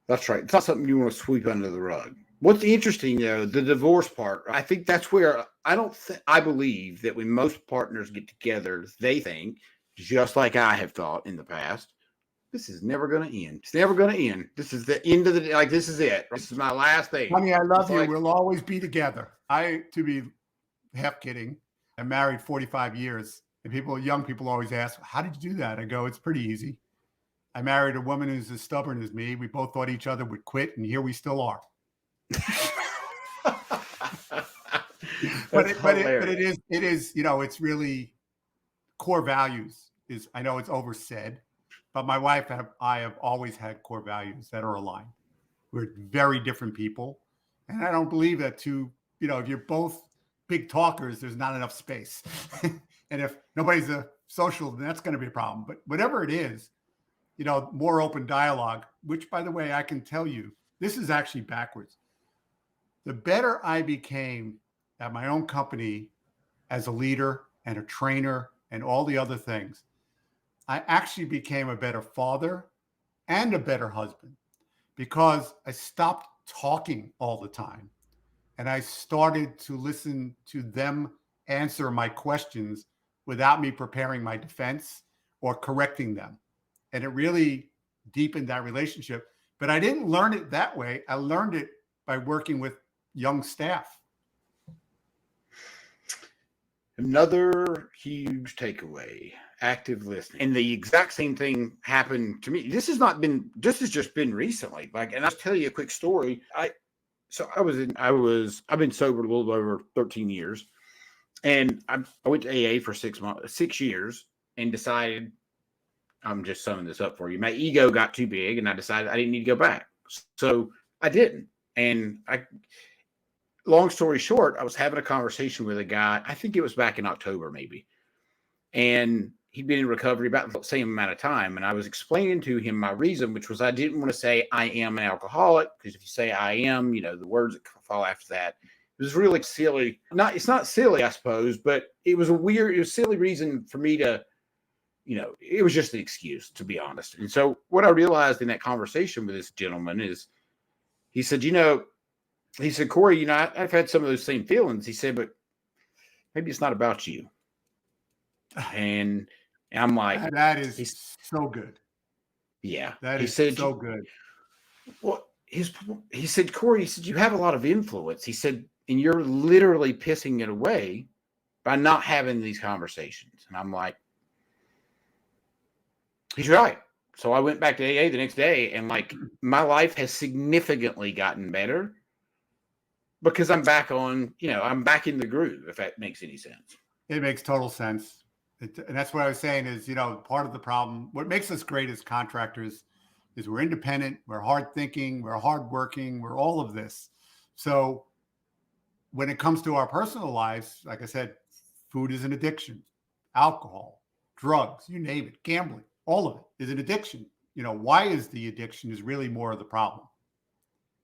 That's right. It's not something you want to sweep under the rug. What's interesting, the divorce part, I think that's where I believe that when most partners get together, they think, just like I have thought in the past, this is never going to end. It's never going to end. This is the end of the day. Like, this is it. This is my last thing. Honey, I love you. We'll always be together. To be half kidding, I'm married 45 years. And young people always ask, how did you do that? I go, it's pretty easy. I married a woman who's as stubborn as me. We both thought each other would quit, and here we still are. but it is, it's really core values. I know it's oversaid, but my wife and I have always had core values that are aligned. We're very different people, and I don't believe that if you're both big talkers, there's not enough space. And if nobody's a social, then that's going to be a problem. But whatever it is, more open dialogue, which, by the way, I can tell you, this is actually backwards. The better I became at my own company as a leader and a trainer and all the other things, I actually became a better father and a better husband because I stopped talking all the time. And I started to listen to them answer my questions without me preparing my defense or correcting them. And it really deepened that relationship. But I didn't learn it that way. I learned it by working with young staff. Another huge takeaway, active listening. And the exact same thing happened to me. This has just been recently. And I'll tell you a quick story. I've been sober a little over 13 years. And I went to AA for 6 years and decided, I'm just summing this up for you. My ego got too big and I decided I didn't need to go back. So I didn't. And long story short, I was having a conversation with a guy. I think it was back in October, maybe. And he'd been in recovery about the same amount of time. And I was explaining to him my reason, which was I didn't want to say I am an alcoholic, because if you say I am, the words that fall after that, it was really silly. It's not silly, I suppose, but it was a silly reason for me to, it was just an excuse, to be honest. And so what I realized in that conversation with this gentleman is, he said, Corey, I've had some of those same feelings. He said, but maybe it's not about you. And I'm like, that is so good. Yeah. That is so good. Well, he said, Corey, you have a lot of influence. He said, and you're literally pissing it away by not having these conversations. And I'm like, he's right. So I went back to AA the next day, and my life has significantly gotten better because I'm back on, I'm back in the groove, if that makes any sense. It makes total sense. And that's what I was saying is, part of the problem, what makes us great as contractors is we're independent, we're hard thinking, we're hardworking, we're all of this. So when it comes to our personal lives, like I said, food is an addiction, alcohol, drugs, you name it, gambling, all of it is an addiction. Why is the addiction is really more of the problem.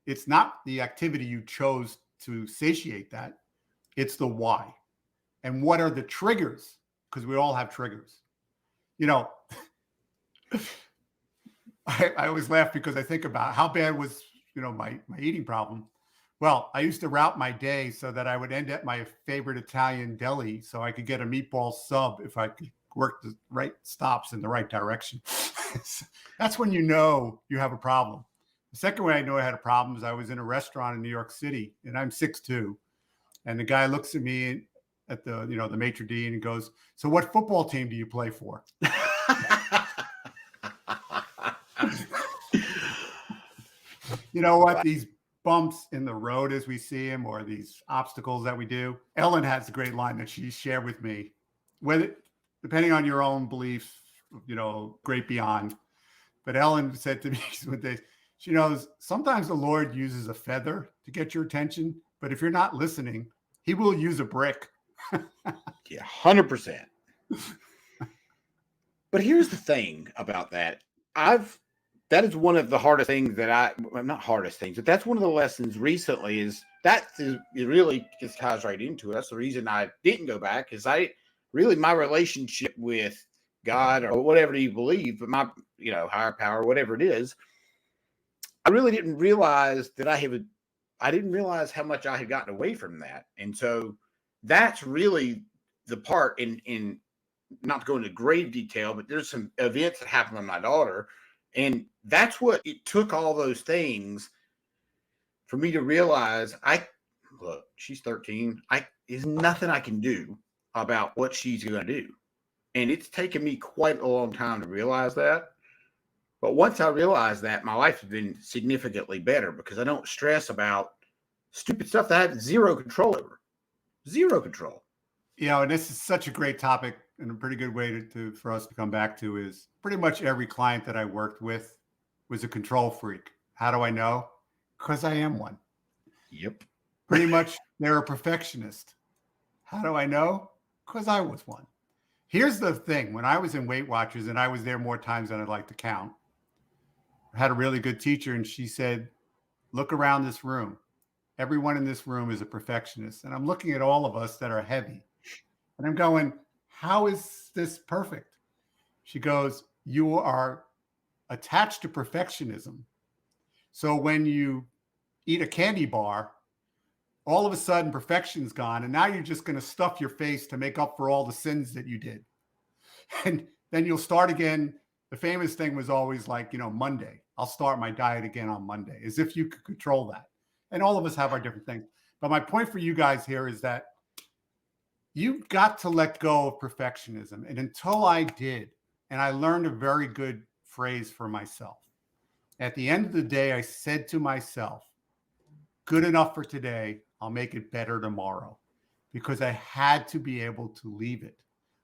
It's not the activity you chose to satiate that. It's the why. And what are the triggers? Because we all have triggers. I always laugh because I think about how bad was, my eating problem. Well, I used to route my day so that I would end at my favorite Italian deli so I could get a meatball sub if I could work the right stops in the right direction. That's when you know you have a problem. The second way I know I had a problem is I was in a restaurant in New York City, and I'm 6'2", and the guy looks at me at the the maitre d' and he goes, "So what football team do you play for?" You know what? These bumps in the road as we see them, or these obstacles that we do. Ellen has a great line that she shared with me. Whether, depending on your own beliefs, great beyond. But Ellen said to me, she knows sometimes the Lord uses a feather to get your attention, but if you're not listening, he will use a brick. Yeah, 100%. But here's the thing about that. That is one of the hardest things not hardest things, but that's one of the lessons recently is it really just ties right into it. That's the reason I didn't go back, is my relationship with God or whatever you believe, but my, higher power, whatever it is, I really didn't realize I didn't realize how much I had gotten away from that. And so that's really the part in not to go into grave detail, but there's some events that happened with my daughter. And that's what it took, all those things for me to realize look, she's 13. There's nothing I can do about what she's going to do. And it's taken me quite a long time to realize that. But once I realized that, my life has been significantly better because I don't stress about stupid stuff that I have zero control over. Zero control. And this is such a great topic, and a pretty good way for us to come back to is pretty much every client that I worked with was a control freak. How do I know? Because I am one. Yep. Pretty much they're a perfectionist. How do I know? Because I was one. Here's the thing. When I was in Weight Watchers, and I was there more times than I'd like to count, I had a really good teacher, and she said, look around this room. Everyone in this room is a perfectionist. And I'm looking at all of us that are heavy. And I'm going, how is this perfect? She goes, you are attached to perfectionism. So when you eat a candy bar, all of a sudden perfection's gone. And now you're just going to stuff your face to make up for all the sins that you did. And then you'll start again. The famous thing was always like, Monday, I'll start my diet again on Monday, as if you could control that. And all of us have our different things. But my point for you guys here is that you've got to let go of perfectionism. And until I did, and I learned a very good phrase for myself. At the end of the day, I said to myself, good enough for today. I'll make it better tomorrow, because I had to be able to leave it.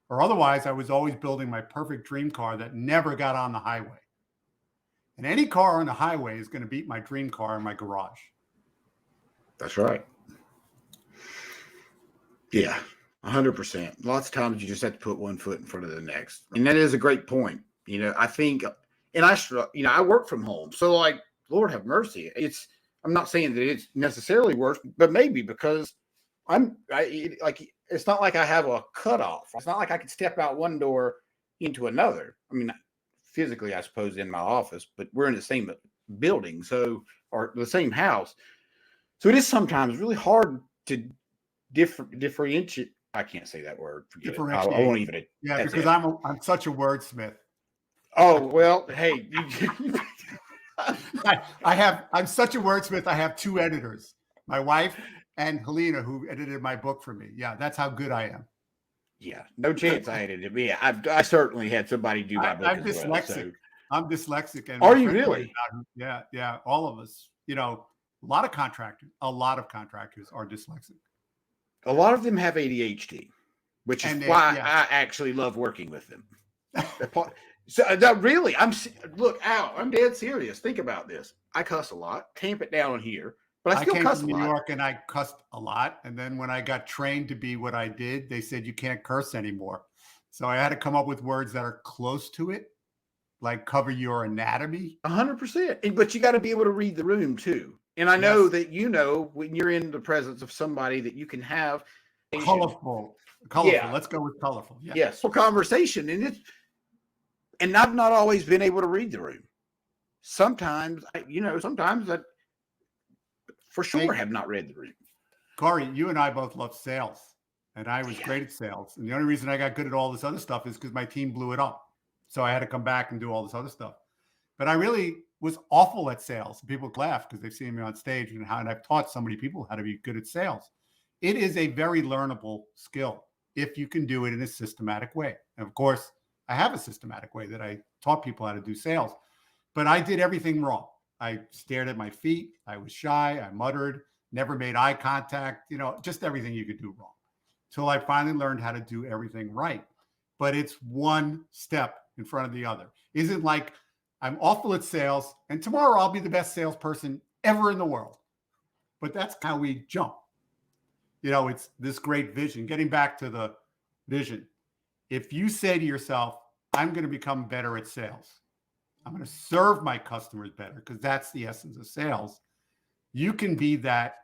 Or otherwise, I was always building my perfect dream car that never got on the highway. And any car on the highway is going to beat my dream car in my garage. That's right. Yeah, 100%. Lots of times you just have to put one foot in front of the next. And that is a great point. I think, and I work from home. So like, Lord have mercy. I'm not saying that it's necessarily worse, but maybe because it's not like I have a cutoff. It's not like I could step out one door into another. I mean, physically, I suppose, in my office, but we're in the same building, or the same house. So it is sometimes really hard to differentiate. I can't say that word. Forget it. I won't even. Yeah, because I'm such a wordsmith. Oh, well, hey. I'm such a wordsmith. I have two editors, my wife and Helena, who edited my book for me. Yeah, that's how good I am. Yeah, no chance I edited it. But yeah, I certainly had somebody do my book. I'm dyslexic. Well, so. I'm dyslexic. And are you really? Yeah. All of us. A lot of contractors are dyslexic. A lot of them have ADHD, which is why I actually love working with them. So really, I'm dead serious. Think about this. I cuss a lot. Tamp it down here, but I still cuss a lot. I came to New York and I cussed a lot. And then when I got trained to be what I did, they said you can't curse anymore. So I had to come up with words that are close to it, like cover your anatomy. 100%. But you got to be able to read the room too. And I know that when you're in the presence of somebody that you can have colorful. Yeah. Let's go with colorful. Yeah. Yes, for conversation, and I've not always been able to read the room. Sometimes I for sure have not read the room. Corey, you and I both love sales. and I was Yeah. great at sales. And the only reason I got good at all this other stuff is because my team blew it up. So I had to come back and do all this other stuff. But I really was awful at sales. People laugh because they've seen me on stage and I've taught so many people how to be good at sales. It is a very learnable skill if you can do it in a systematic way. And of course, I have a systematic way that I taught people how to do sales, but I did everything wrong. I stared at my feet. I was shy. I muttered, never made eye contact, just everything you could do wrong till I finally learned how to do everything right. But it's one step in front of the other. Isn't like I'm awful at sales and tomorrow I'll be the best salesperson ever in the world. But that's how we jump. It's this great vision. Getting back to the vision. If you say to yourself, I'm going to become better at sales, I'm going to serve my customers better, because that's the essence of sales. You can be that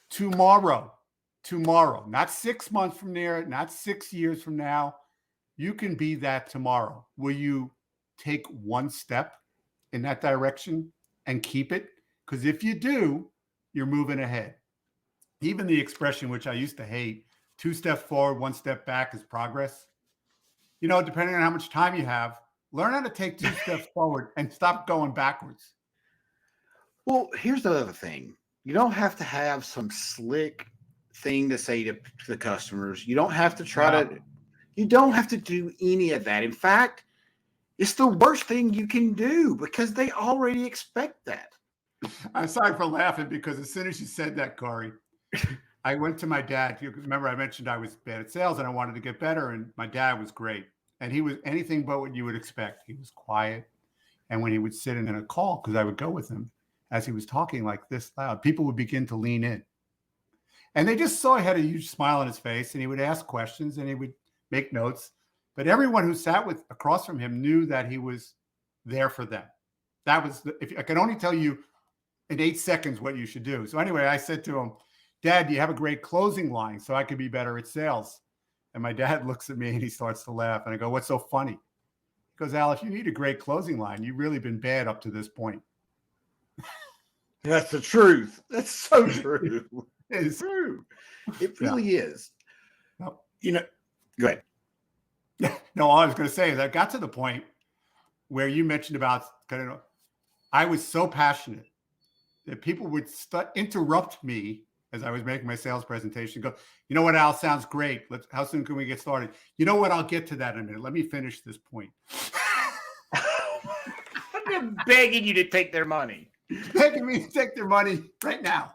tomorrow, not 6 months from there, not 6 years from now. You can be that tomorrow. Will you take one step in that direction and keep it? Because if you do, you're moving ahead. Even the expression, which I used to hate, 2 steps forward, 1 step back is progress. Depending on how much time you have, learn how to take 2 steps forward and stop going backwards. Well, here's the other thing. You don't have to have some slick thing to say to the customers. You don't have to you don't have to do any of that. In fact, it's the worst thing you can do because they already expect that. I'm sorry for laughing because as soon as you said that, Corey, I went to my dad. You remember I mentioned I was bad at sales and I wanted to get better, and my dad was great. And he was anything but what you would expect. He was quiet. And when he would sit in a call, because I would go with him, as he was talking like this loud, people would begin to lean in. And they just saw he had a huge smile on his face, and he would ask questions and he would make notes. But everyone who sat across from him knew that he was there for them. That was, if I could only tell you in 8 seconds what you should do. So anyway, I said to him, Dad, you have a great closing line so I could be better at sales. And my dad looks at me and he starts to laugh. And I go, what's so funny? He goes, Al, if you need a great closing line, you've really been bad up to this point. That's the truth. That's so true. It's true. It really is. No. Go ahead. No, all I was going to say is I got to the point where you mentioned about I was so passionate that people would interrupt me as I was making my sales presentation. Go, you know what, Al, sounds great. How soon can we get started? You know what? I'll get to that in a minute. Let me finish this point. I'm begging you to take their money. Begging me to take their money right now.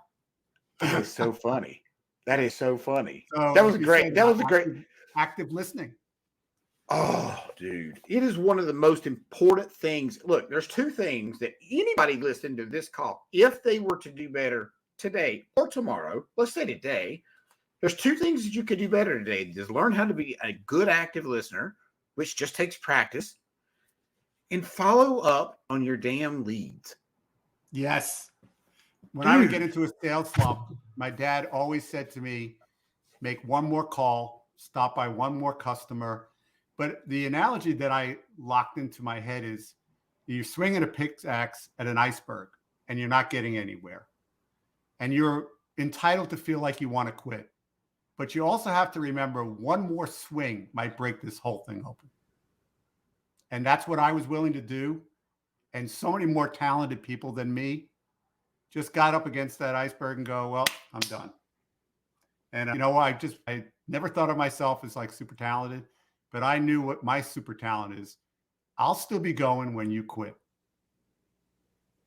That is so funny. That is so funny. So that was great. That was a great active listening. Oh, dude. It is one of the most important things. Look, there's 2 things that anybody listening to this call, if they were to do better today or tomorrow, let's say today, there's 2 things that you could do better today. Just learn how to be a good active listener, which just takes practice, and follow up on your damn leads. Yes. When I would get into a sales slump, my dad always said to me, make one more call, stop by one more customer. But the analogy that I locked into my head is you're swinging a pickaxe at an iceberg and you're not getting anywhere. And you're entitled to feel like you want to quit. But you also have to remember one more swing might break this whole thing open. And that's what I was willing to do. And so many more talented people than me just got up against that iceberg and go, well, I'm done. And I never thought of myself as like super talented, but I knew what my super talent is. I'll still be going when you quit.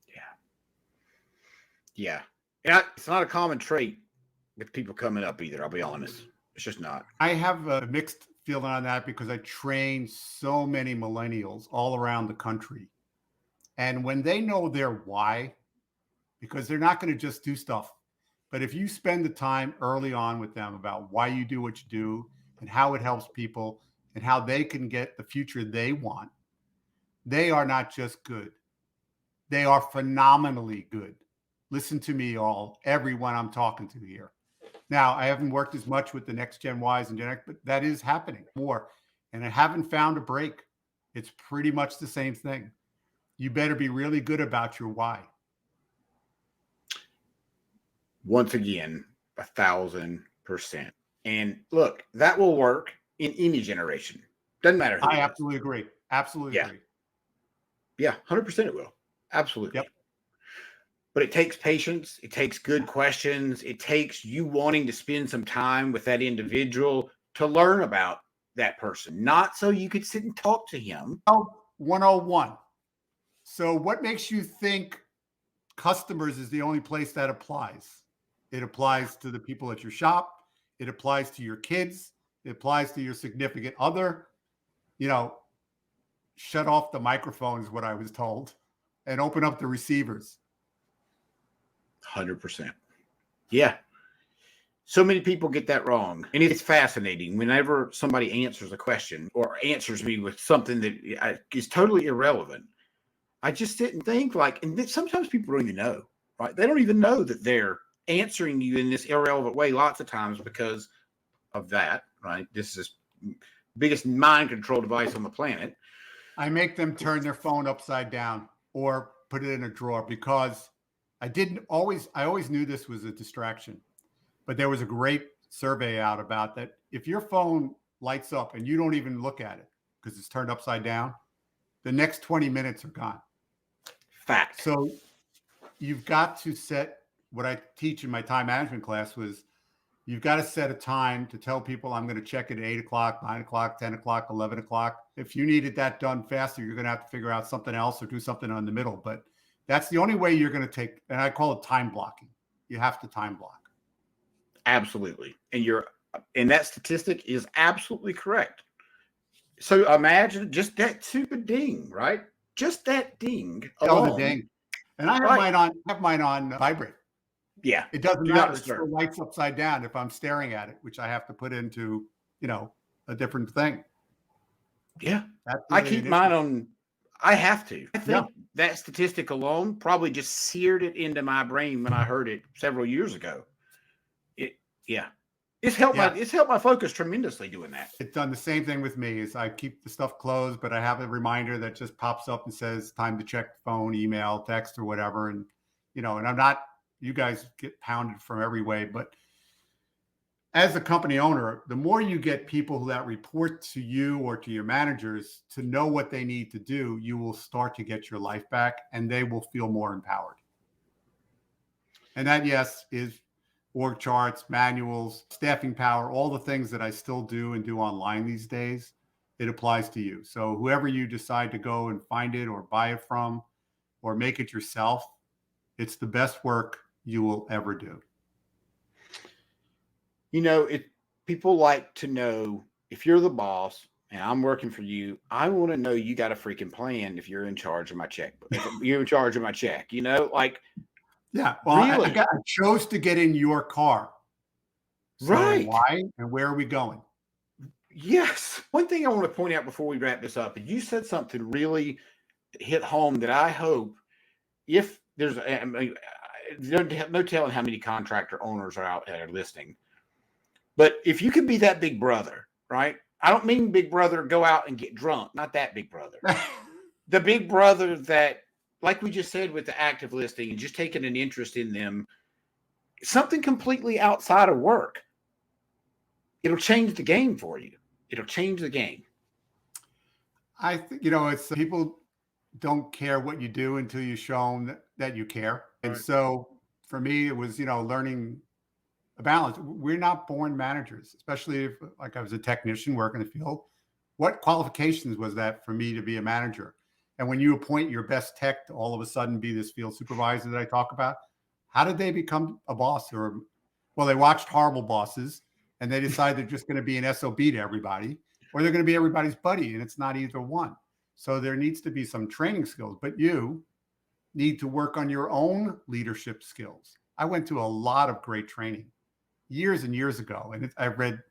Yeah. Yeah. It's not a common trait with people coming up either. I'll be honest. It's just not. I have a mixed feeling on that because I train so many millennials all around the country. And when they know their why, because they're not going to just do stuff, but if you spend the time early on with them about why you do what you do and how it helps people and how they can get the future they want, they are not just good. They are phenomenally good. Listen to me, everyone I'm talking to here. Now, I haven't worked as much with the next Gen Ys and Gen X, but that is happening more. And I haven't found a break. It's pretty much the same thing. You better be really good about your why. Once again, 1,000%. And look, that will work in any generation. Doesn't matter who I it is. absolutely agree. Absolutely Yeah. agree. Yeah, 100% it will. Absolutely. Yep. But it takes patience. It takes good questions. It takes you wanting to spend some time with that individual to learn about that person, not so you could sit and talk to him. 101. So what makes you think customers is the only place that applies? It applies to the people at your shop. It applies to your kids. It applies to your significant other. You know, shut off the microphone is what I was told, and open up the receivers. 100%. Yeah. So many people get that wrong. And it's fascinating whenever somebody answers a question or answers me with something that is totally irrelevant. I just sit and think and sometimes people don't even know, right? They don't even know that they're answering you in this irrelevant way lots of times because of that, right? This is biggest mind control device on the planet. I make them turn their phone upside down or put it in a drawer because I always knew this was a distraction, but there was a great survey out about that. If your phone lights up and you don't even look at it because it's turned upside down, the next 20 minutes are gone. Fact. So you've got to set, what I teach in my time management class was, you've got to set a time to tell people I'm going to check it at 8 o'clock, 9 o'clock, 10 o'clock, 11 o'clock. If you needed that done faster, you're going to have to figure out something else or do something in the middle. But that's the only way you're going to take, and I call it time blocking. You have to time block. Absolutely. And that statistic is absolutely correct. So imagine just that stupid ding, right? Just that ding alone. The ding. And I have mine on vibrate. Yeah. It doesn't matter. It still lights upside down if I'm staring at it, which I have to put into, a different thing. Yeah. Really I keep mine on. I have to. I think that statistic alone probably just seared it into my brain when I heard it several years ago. It's helped my focus tremendously doing that. It's done the same thing with me. Is I keep the stuff closed, but I have a reminder that just pops up and says time to check phone, email, text, or whatever. And and I'm not. You guys get pounded from every way, but as a company owner, the more you get people that report to you or to your managers to know what they need to do, you will start to get your life back, and they will feel more empowered. And that, yes, is org charts, manuals, staffing power, all the things that I still do and do online these days. It applies to you. So whoever you decide to go and find it or buy it from or make it yourself, it's the best work you will ever do. People like to know, if you're the boss and I'm working for you, I want to know you got a freaking plan if you're in charge of my checkbook. If you're in charge of my check, Yeah. Well, really? I chose to get in your car. So right. Why and where are we going? Yes. One thing I want to point out before we wrap this up, and you said something really hit home that I hope, if there's no telling how many contractor owners are out there listening, but if you could be that big brother, right? I don't mean big brother go out and get drunk, not that big brother. The big brother that, like we just said with the active listing and just taking an interest in them, something completely outside of work. It'll change the game for you. It'll change the game. I think, it's people don't care what you do until you show them that you care. And so for me, it was, learning a balance. We're not born managers, especially if I was a technician working in the field. What qualifications was that for me to be a manager? And when you appoint your best tech to all of a sudden be this field supervisor that I talk about, how did they become a boss? Well, they watched horrible bosses and they decide they're just going to be an SOB to everybody, or they're going to be everybody's buddy, and it's not either one. So there needs to be some training skills, but you need to work on your own leadership skills. I went to a lot of great training years and years ago, and I read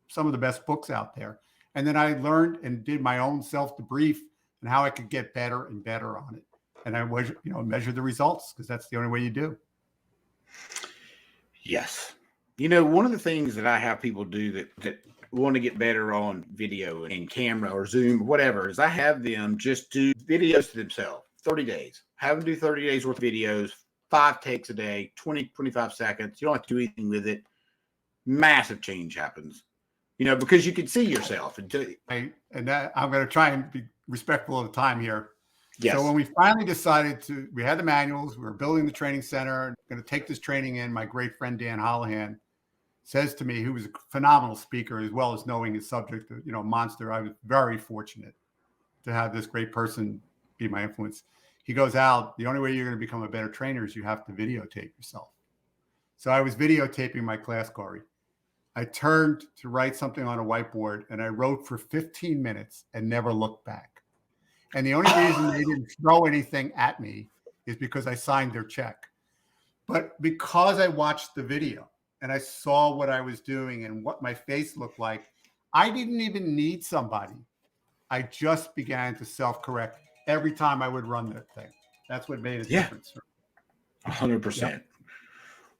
some of the best books out there. And then I learned and did my own self-debrief and how I could get better and better on it. And I was, measure the results, because that's the only way you do. Yes. One of the things that I have people do that want to get better on video and camera or Zoom, whatever, is I have them just do videos to themselves, 30 days. Have them do 30 days worth of videos, 5 takes a day, 20, 25 seconds. You don't have to do anything with it. massive change happens. Because you can see yourself. And that I'm going to try and be respectful of the time here. Yes. So when we finally decided we had the manuals, we were building the training center, going to take this training in, my great friend Dan Hollahan says to me, who was a phenomenal speaker as well as knowing his subject, monster. I was very fortunate to have this great person be my influence. He goes, Al, the only way you're going to become a better trainer is you have to videotape yourself. So I was videotaping my class, Corey. I turned to write something on a whiteboard and I wrote for 15 minutes and never looked back. And the only reason they didn't throw anything at me is because I signed their check. But because I watched the video and I saw what I was doing and what my face looked like, I didn't even need somebody. I just began to self-correct every time I would run that thing. That's what made a difference. 100%. Yep.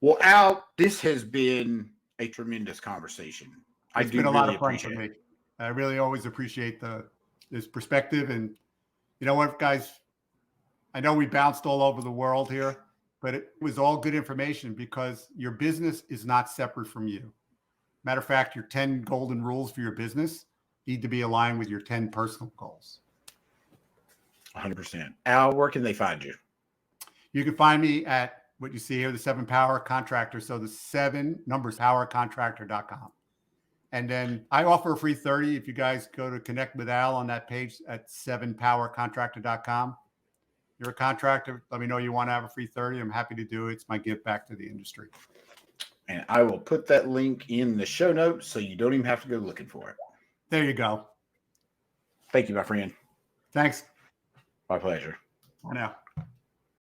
Well, Al, this has been a tremendous conversation. It's been a lot of fun for me. I really always appreciate this perspective. And you know what, guys? I know we bounced all over the world here, but it was all good information because your business is not separate from you. Matter of fact, your 10 golden rules for your business need to be aligned with your 10 personal goals. 100%. Al, where can they find you? You can find me at what you see here, the 7 Power Contractor. So the 7 numbers, powercontractor.com. And then I offer a free 30 if you guys go to connect with Al on that page at 7powercontractor.com. You're a contractor. Let me know you want to have a free 30. I'm happy to do it. It's my give back to the industry. And I will put that link in the show notes so you don't even have to go looking for it. There you go. Thank you, my friend. Thanks. My pleasure. Bye now.